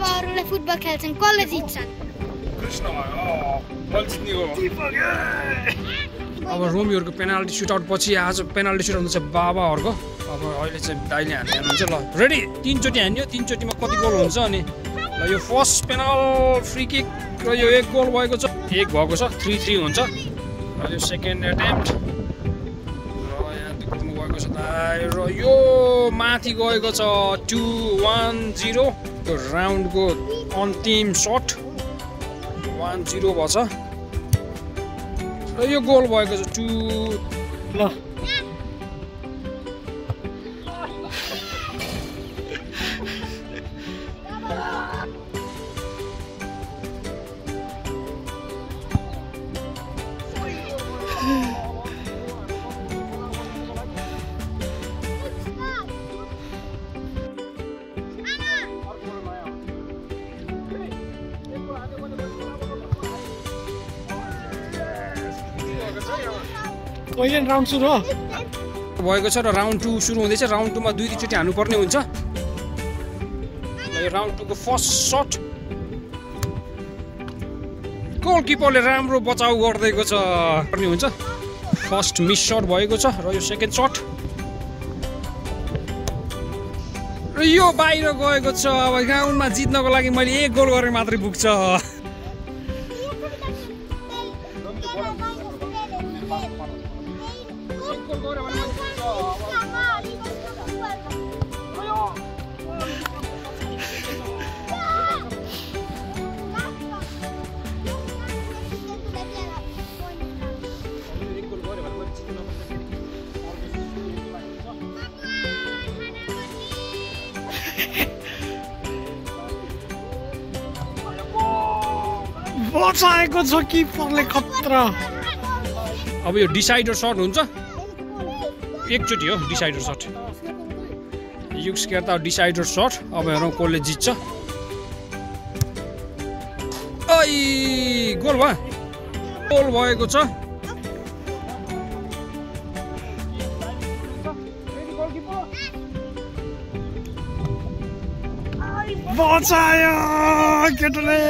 बाबाहरूले फुटबल खेल्छन् कसले जित्छन् कृष्ण अब रोमियोहरूको पेनाल्टी सुटआउट पछि आज पेनाल्टी सुटआउट हुन्छ बाबाहरूको अब अहिले चाहिँ दाइले हान्ने हुनुहुन्छ ल रेडी 3 चोटि हान्यो 3 चोटिमा कति गोल हुन्छ अनि ल यो फर्स्ट पेनल फ्री किक र यो 1 गोल भएको छ 1 भएको छ 3-3 हुन्छ र यो सेकेन्ड एटेम्प्ट र यहाँ दुख्नु गएको छ दाइ र यो माथि गएको छ 2-1-0 यो राउन्डको अन्तिम शट 1-0 भछ र यो गोल भएको छ 2 ल कहिले राउन्ड सुरु हो भएको छ र राउन्ड 2 सुरु हुँदैछ राउन्ड 2 मा 2 चोटि हान्नुपर्ने हुन्छ यो राउन्ड 2 को फर्स्ट शट गोलकिपरले राम्रो बचाउ गर्दैको छ पर्ने हुन्छ फर्स्ट मिस शट भएको छ र यो सेकेन्ड शट र यो बाहिर गएको छ अब ग्राउन्डमा जित्नको लागि मैले 1 गोल गरे मात्रै पुग्छ बचाएको छ किपरले खतरा अब यो डिसाइडर शट हुन्छ एकचोटि हो decider shut use केर्ता decider shut अब हेरौँ कसले जित्छ ओइ गोल भयो गोल भएको छ बचायो केटोले